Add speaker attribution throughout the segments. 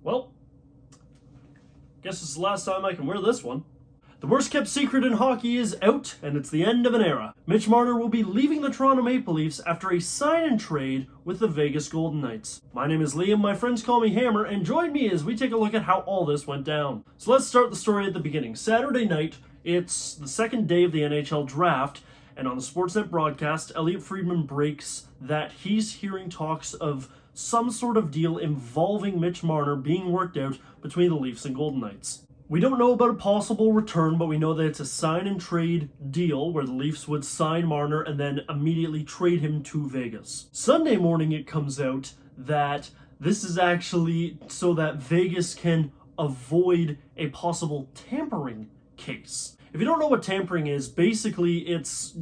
Speaker 1: Well, guess it's the last time I can wear this one. The worst kept secret in hockey is out, and it's the end of an era. Mitch Marner will be leaving the Toronto Maple Leafs after a sign and trade with the Vegas Golden Knights. My name is Liam, my friends call me Hammer, and join me as we take a look at how all this went down. So let's start the story at the beginning. Saturday night, it's the second day of the NHL draft, and on the Sportsnet broadcast, Elliotte Friedman breaks that he's hearing talks of some sort of deal involving Mitch Marner being worked out between the Leafs and Golden Knights. We don't know about a possible return, but we know that it's a sign and trade deal where the Leafs would sign Marner and then immediately trade him to Vegas. Sunday morning it comes out that this is actually so that Vegas can avoid a possible tampering case. If you don't know what tampering is, basically it's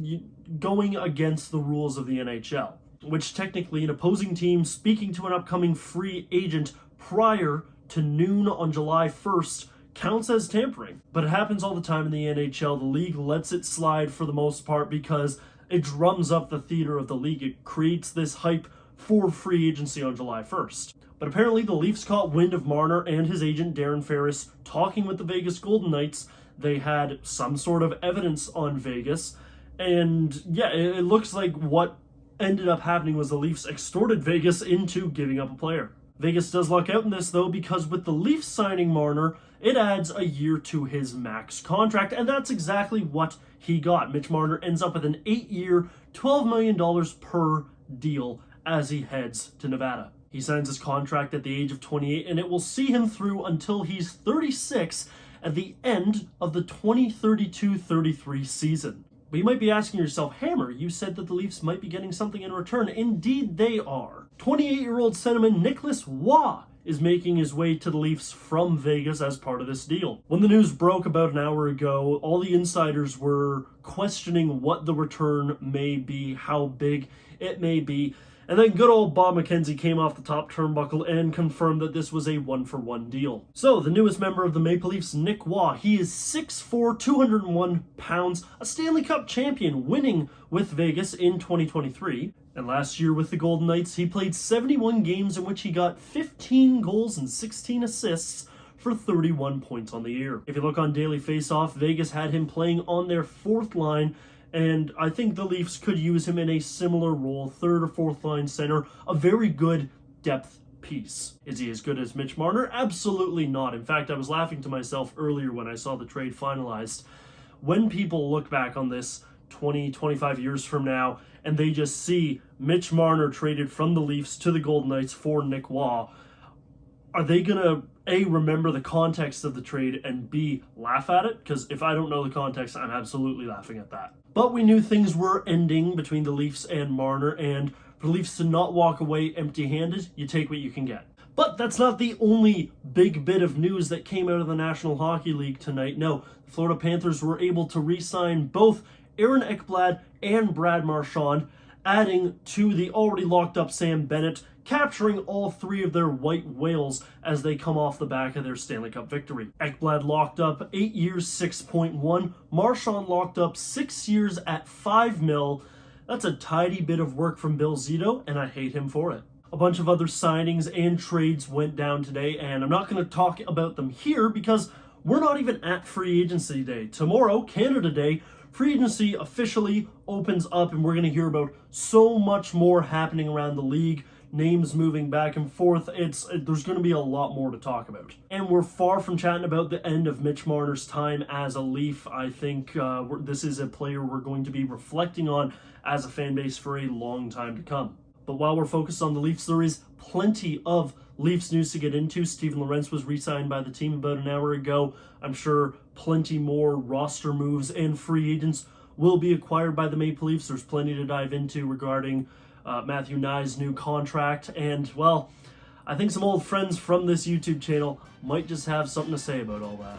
Speaker 1: going against the rules of the NHL, which technically an opposing team speaking to an upcoming free agent prior to noon on July 1st counts as tampering. But it happens all the time in the NHL. The league lets it slide for the most part because it drums up the theater of the league. It creates this hype for free agency on July 1st. But apparently the Leafs caught wind of Marner and his agent Darren Ferris talking with the Vegas Golden Knights. They had some sort of evidence on Vegas. And yeah, it looks like what ended up happening was the Leafs extorted Vegas into giving up a player. Vegas does luck out in this though, because with the Leafs signing Marner, it adds a year to his max contract, and that's exactly what he got. Mitch Marner ends up with an 8-year, $12 million per deal as he heads to Nevada. He signs his contract at the age of 28, and it will see him through until he's 36 at the end of the 2032-33 season. But you might be asking yourself, Hammer, you said that the Leafs might be getting something in return. Indeed they are. 28-year-old centerman Nicholas Waugh is making his way to the Leafs from Vegas as part of this deal. When the news broke about an hour ago, all the insiders were questioning what the return may be, how big it may be, and then good old Bob McKenzie came off the top turnbuckle and confirmed that this was a one-for-one deal. So, the newest member of the Maple Leafs, Nick Waugh, he is 6'4", 201 pounds, a Stanley Cup champion, winning with Vegas in 2023. And last year with the Golden Knights, he played 71 games in which he got 15 goals and 16 assists for 31 points on the year. If you look on Daily Faceoff, Vegas had him playing on their fourth line, and I think the Leafs could use him in a similar role, third or fourth line center, a very good depth piece. Is he as good as Mitch Marner? Absolutely not. In fact, I was laughing to myself earlier when I saw the trade finalized. When people look back on this 20, 25 years from now, and they just see Mitch Marner traded from the Leafs to the Golden Knights for Nick Waugh, are they gonna A, remember the context of the trade, and B, laugh at it? Because if I don't know the context, I'm absolutely laughing at that. But we knew things were ending between the Leafs and Marner, and for the Leafs to not walk away empty-handed, you take what you can get. But that's not the only big bit of news that came out of the National Hockey League tonight. No, the Florida Panthers were able to re-sign both Aaron Ekblad and Brad Marchand, adding to the already locked up Sam Bennett, capturing all three of their white whales as they come off the back of their Stanley Cup victory. Ekblad locked up 8 years, 6.1. Marchand locked up 6 years at $5 million. That's a tidy bit of work from Bill Zito, and I hate him for it. A bunch of other signings and trades went down today, and I'm not going to talk about them here because we're not even at Free Agency Day. Tomorrow, Canada Day, Free Agency officially opens up, and we're going to hear about so much more happening around the league. Names moving back and forth. There's going to be a lot more to talk about. And we're far from chatting about the end of Mitch Marner's time as a Leaf. I think this is a player we're going to be reflecting on as a fan base for a long time to come. But while we're focused on the Leafs, there is plenty of Leafs news to get into. Steven Lorentz was re-signed by the team about an hour ago. I'm sure plenty more roster moves and free agents will be acquired by the Maple Leafs. There's plenty to dive into regarding Matthew Nye's new contract, and well, I think some old friends from this YouTube channel might just have something to say about all that.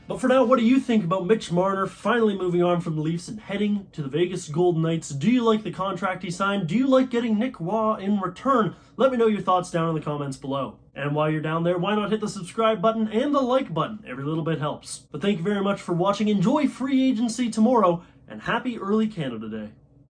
Speaker 1: But for now, what do you think about Mitch Marner finally moving on from the Leafs and heading to the Vegas Golden Knights? Do you like the contract he signed? Do you like getting Nick Waugh in return? Let me know your thoughts down in the comments below. And while you're down there, why not hit the subscribe button and the like button? Every little bit helps. But thank you very much for watching. Enjoy Free Agency tomorrow, and happy early Canada Day.